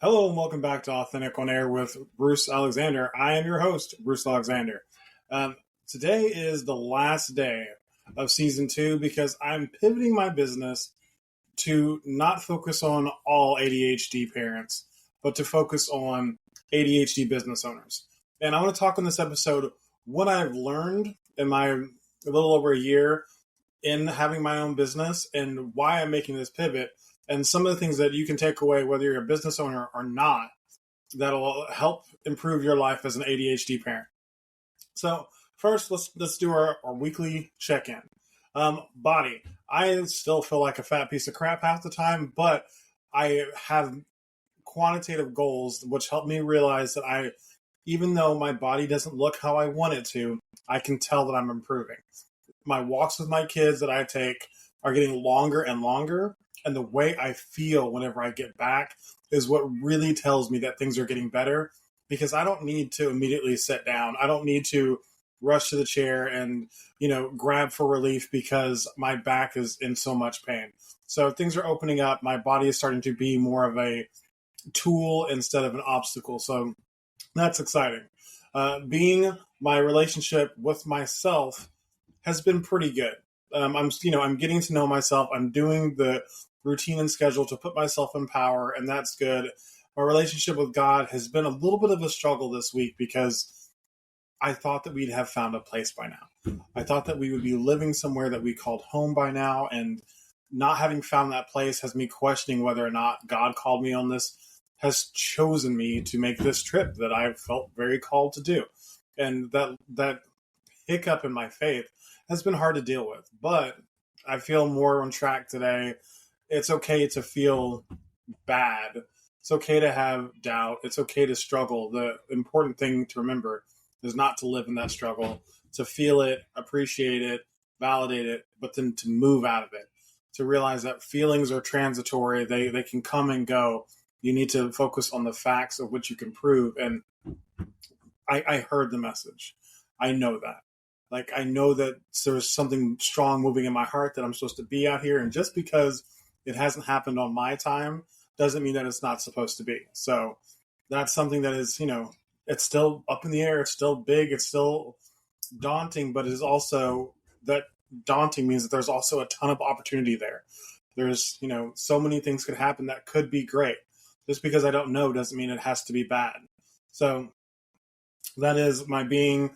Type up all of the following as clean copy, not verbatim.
Hello and welcome back to Authentic on Air with Bruce Alexander. I am your host, Bruce Alexander. Today is the last day of season 2 because I'm pivoting my business to not focus on all ADHD parents, but to focus on ADHD business owners. And I want to talk on this episode what I've learned in my a little over a year in having my own business and why I'm making this pivot and some of the things that you can take away, whether you're a business owner or not, that'll help improve your life as an ADHD parent. So first, let's do our weekly check-in. Body. I still feel like a fat piece of crap half the time, but I have quantitative goals which help me realize that even though my body doesn't look how I want it to, I can tell that I'm improving. My walks with my kids that I take are getting longer and longer, and the way I feel whenever I get back is what really tells me that things are getting better, because I don't need to immediately sit down. I don't need to rush to the chair and, grab for relief because my back is in so much pain. So things are opening up. My body is starting to be more of a tool instead of an obstacle. So that's exciting. My relationship with myself has been pretty good. I'm getting to know myself. I'm doing the routine and schedule to put myself in power, and that's good. My relationship with God has been a little bit of a struggle this week because I thought that we'd have found a place by now. I thought that we would be living somewhere that we called home by now, and not having found that place has me questioning whether or not God called me on this, has chosen me to make this trip that I felt very called to do. And that hiccup in my faith has been hard to deal with, but I feel more on track today. It's okay to feel bad. It's okay to have doubt. It's okay to struggle. The important thing to remember is not to live in that struggle, to feel it, appreciate it, validate it, but then to move out of it, to realize that feelings are transitory. They can come and go. You need to focus on the facts of which you can prove. And I heard the message. I know that. I know that there's something strong moving in my heart that I'm supposed to be out here. And just because it hasn't happened on my time doesn't mean that it's not supposed to be. So that's something that is, it's still up in the air. It's still big. It's still daunting, but it is also that daunting means that there's also a ton of opportunity there. There's, so many things could happen that could be great. Just because I don't know doesn't mean it has to be bad. So that is my being.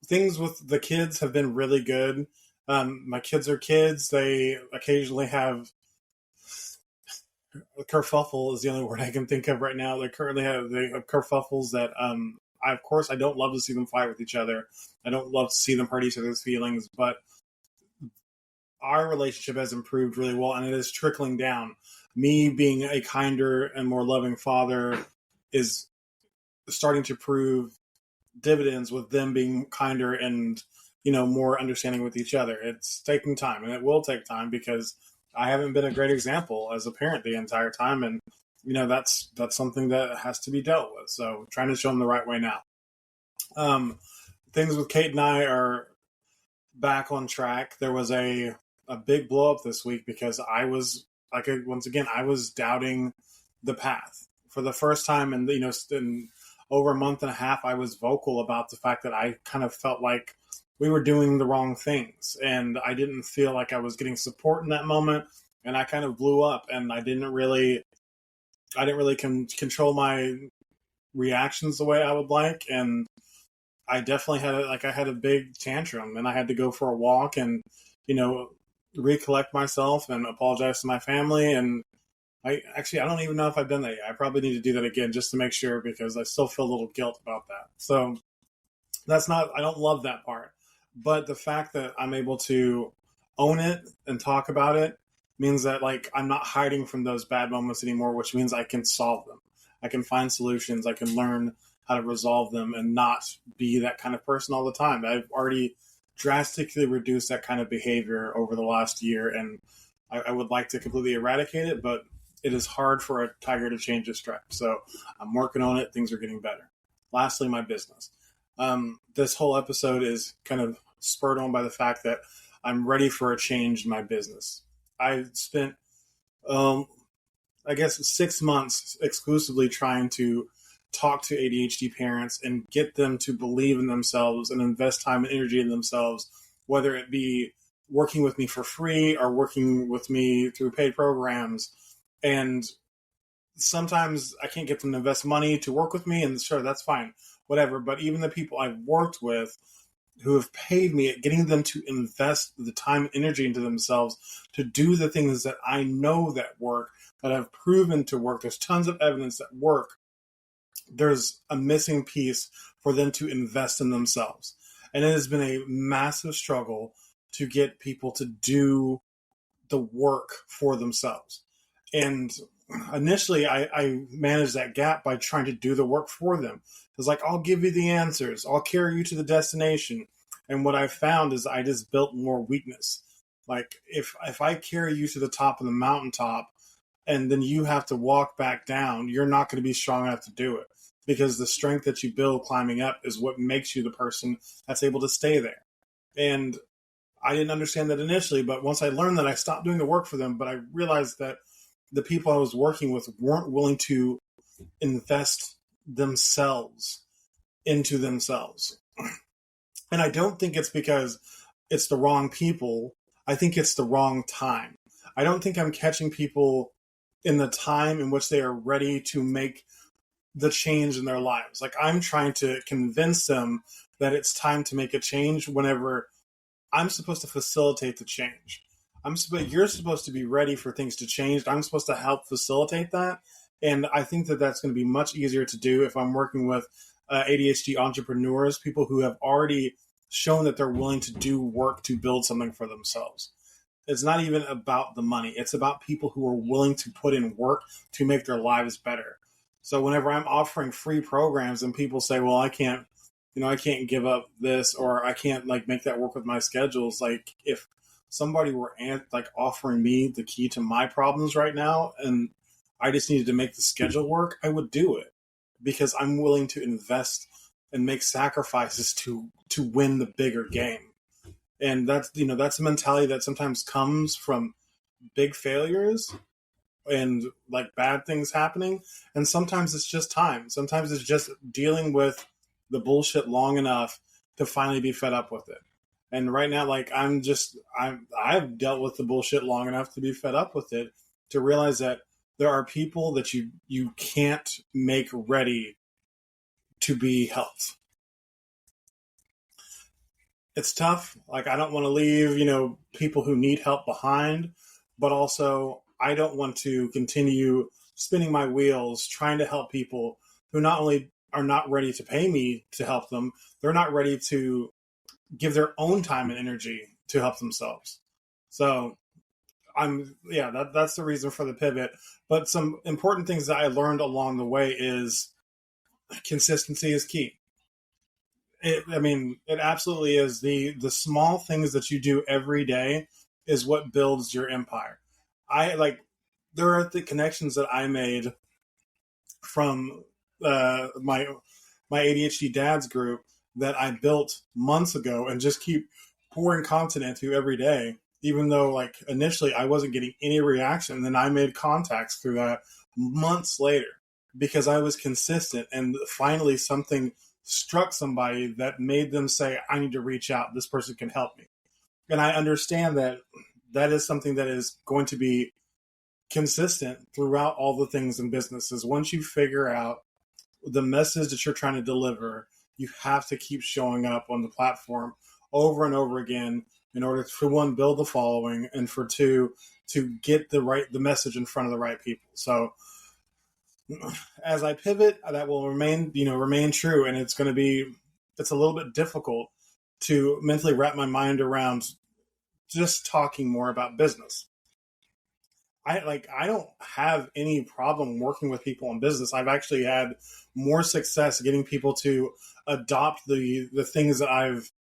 Things with the kids have been really good. My kids are kids. They occasionally have kerfuffle is the only word I can think of right now. They have kerfuffles that I don't love to see them fight with each other. I don't love to see them hurt each other's feelings, but our relationship has improved really well, and it is trickling down. Me being a kinder and more loving father is starting to prove dividends with them being kinder and, more understanding with each other. It's taking time, and it will take time because I haven't been a great example as a parent the entire time. And, that's something that has to be dealt with. So trying to show them the right way now. Things with Kate and I are back on track. There was a big blow up this week because I was I was doubting the path for the first time. And, in over a month and a half, I was vocal about the fact that I kind of felt like we were doing the wrong things, and I didn't feel like I was getting support in that moment. And I kind of blew up, and I didn't really control my reactions the way I would like. And I definitely had a big tantrum, and I had to go for a walk and, recollect myself and apologize to my family. And I don't even know if I've done that yet. I probably need to do that again just to make sure, because I still feel a little guilt about that. So I don't love that part. But the fact that I'm able to own it and talk about it means that I'm not hiding from those bad moments anymore, which means I can solve them. I can find solutions. I can learn how to resolve them and not be that kind of person all the time. I've already drastically reduced that kind of behavior over the last year, and I would like to completely eradicate it, but it is hard for a tiger to change its stripes. So I'm working on it. Things are getting better. Lastly, my business. This whole episode is kind of spurred on by the fact that I'm ready for a change in my business. I spent I guess, 6 months exclusively trying to talk to ADHD parents and get them to believe in themselves and invest time and energy in themselves, whether it be working with me for free or working with me through paid programs. And sometimes I can't get them to invest money to work with me, and sure, that's fine, whatever. But even the people I've worked with who have paid me, at getting them to invest the time and energy into themselves to do the things that I know that work, that I've proven to work. There's tons of evidence that work. There's a missing piece for them to invest in themselves. And it has been a massive struggle to get people to do the work for themselves. And initially, I managed that gap by trying to do the work for them. It's like, I'll give you the answers. I'll carry you to the destination. And what I found is I just built more weakness. Like, if I carry you to the top of the mountaintop and then you have to walk back down, you're not going to be strong enough to do it, because the strength that you build climbing up is what makes you the person that's able to stay there. And I didn't understand that initially, but once I learned that, I stopped doing the work for them. But I realized that the people I was working with weren't willing to invest themselves into themselves. And I don't think it's because it's the wrong people. I think it's the wrong time. I don't think I'm catching people in the time in which they are ready to make the change in their lives. Like, I'm trying to convince them that it's time to make a change whenever I'm supposed to facilitate the change. You're supposed to be ready for things to change. I'm supposed to help facilitate that. And I think that that's going to be much easier to do if I'm working with ADHD entrepreneurs, people who have already shown that they're willing to do work to build something for themselves. It's not even about the money. It's about people who are willing to put in work to make their lives better. So whenever I'm offering free programs and people say, well, I can't give up this, or I can't make that work with my schedules. Like, if somebody were offering me the key to my problems right now and I just needed to make the schedule work, I would do it, because I'm willing to invest and make sacrifices to win the bigger game. And that's a mentality that sometimes comes from big failures and bad things happening. And sometimes it's just time. Sometimes it's just dealing with the bullshit long enough to finally be fed up with it. And right now, I've dealt with the bullshit long enough to be fed up with it, to realize that there are people that you can't make ready to be helped. It's tough. I don't want to leave, people who need help behind, but also I don't want to continue spinning my wheels trying to help people who not only are not ready to pay me to help them, they're not ready to give their own time and energy to help themselves. So that's the reason for the pivot. But some important things that I learned along the way is consistency is key. It absolutely is. The small things that you do every day is what builds your empire. There are the connections that I made from my ADHD dads group that I built months ago and just keep pouring content into every day, even though initially I wasn't getting any reaction. Then I made contacts through that months later because I was consistent, and finally something struck somebody that made them say, I need to reach out. This person can help me. And I understand that that is something that is going to be consistent throughout all the things in businesses. Once you figure out the message that you're trying to deliver, you have to keep showing up on the platform over and over again in order to, for one, build the following, and for two, to get the message in front of the right people. So as I pivot, that will remain true. And it's a little bit difficult to mentally wrap my mind around just talking more about business. I don't have any problem working with people in business. I've actually had more success getting people to adopt the things that I've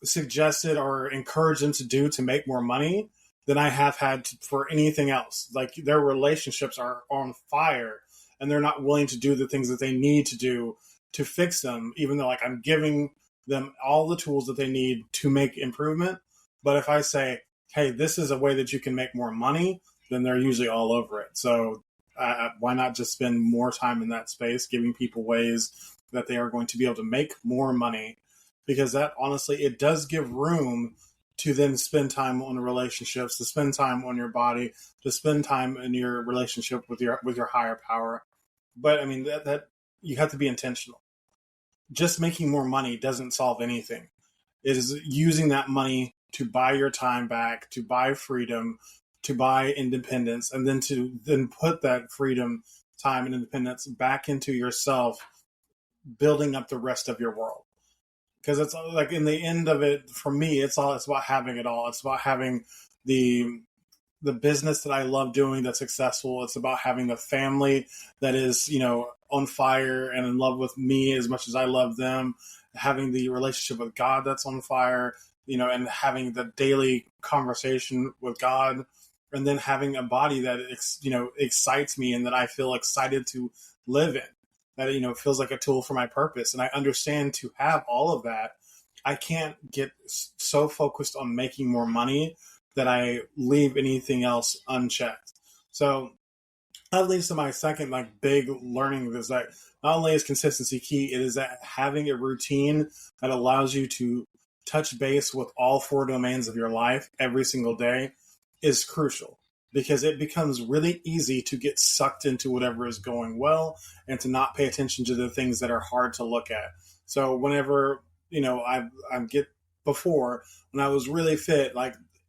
suggested or encouraged them to do to make more money than I have had for anything else. Their relationships are on fire, and they're not willing to do the things that they need to do to fix them, even though I'm giving them all the tools that they need to make improvement. But if I say, hey, this is a way that you can make more money, then they're usually all over it. So Why not just spend more time in that space, giving people ways that they are going to be able to make more money? Because that, honestly, it does give room to then spend time on relationships, to spend time on your body, to spend time in your relationship with your higher power. But I mean, that you have to be intentional. Just making more money doesn't solve anything. It is using that money to buy your time back, to buy freedom, to buy independence, and then to then put that freedom, time, and independence back into yourself, building up the rest of your world. Because it's like, in the end of it, for me, it's about having it all. It's about having the business that I love doing that's successful. It's about having the family that is, on fire and in love with me as much as I love them, having the relationship with God that's on fire, and having the daily conversation with God, and then having a body that, excites me and that I feel excited to live in, that, feels like a tool for my purpose. And I understand, to have all of that, I can't get so focused on making more money that I leave anything else unchecked. So that leads to my second big learning, is that not only is consistency key, it is that having a routine that allows you to touch base with all four domains of your life every single day is crucial, because it becomes really easy to get sucked into whatever is going well and to not pay attention to the things that are hard to look at. So whenever, before, when I was really fit,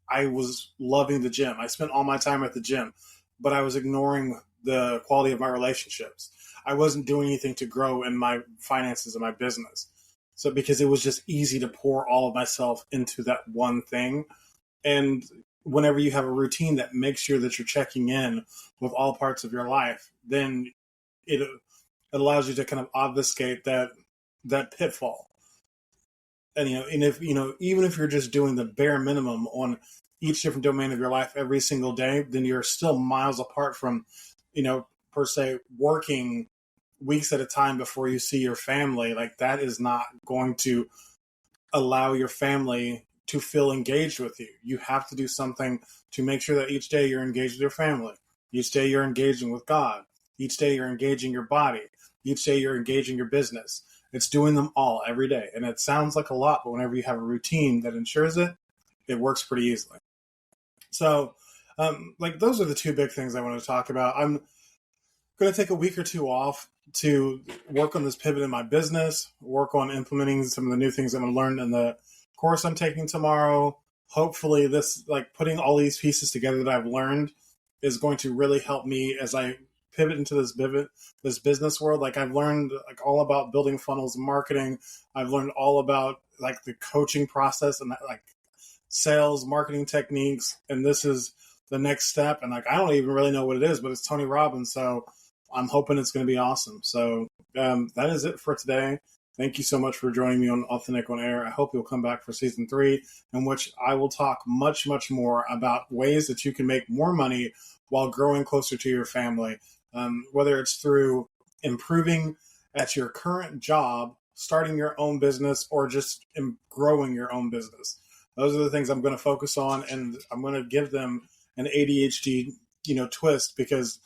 I was loving the gym. I spent all my time at the gym, but I was ignoring the quality of my relationships. I wasn't doing anything to grow in my finances and my business. So because it was just easy to pour all of myself into that one thing. And whenever you have a routine that makes sure that you're checking in with all parts of your life, then it allows you to kind of obfuscate that pitfall. And even if you're just doing the bare minimum on each different domain of your life every single day, then you're still miles apart from, per se, working weeks at a time before you see your family. That is not going to allow your family to feel engaged with you. You have to do something to make sure that each day you're engaged with your family. Each day you're engaging with God. Each day you're engaging your body. Each day you're engaging your business. It's doing them all every day. And it sounds like a lot, but whenever you have a routine that ensures it, it works pretty easily. So, those are the two big things I want to talk about. I'm going to take a week or two off to work on this pivot in my business, work on implementing some of the new things I'm going to learn in the course I'm taking tomorrow. Hopefully this, putting all these pieces together that I've learned is going to really help me as I pivot into this business world. I've learned all about building funnels and marketing. I've learned all about the coaching process and sales, marketing techniques. And this is the next step. And I don't even really know what it is, but it's Tony Robbins. So I'm hoping it's going to be awesome. So that is it for today. Thank you so much for joining me on Authentic on Air. I hope you'll come back for season 3, in which I will talk much, much more about ways that you can make more money while growing closer to your family, whether it's through improving at your current job, starting your own business, or just growing your own business. Those are the things I'm going to focus on, and I'm going to give them an ADHD, twist, because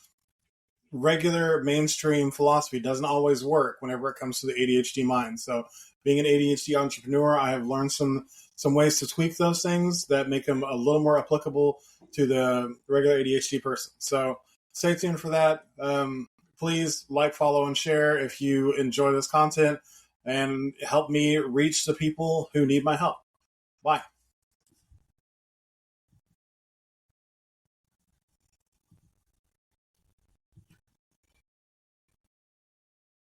regular mainstream philosophy doesn't always work whenever it comes to the ADHD mind. So being an ADHD entrepreneur, I have learned some ways to tweak those things that make them a little more applicable to the regular ADHD person. So stay tuned for that. Please follow, and share if you enjoy this content, and help me reach the people who need my help. Bye.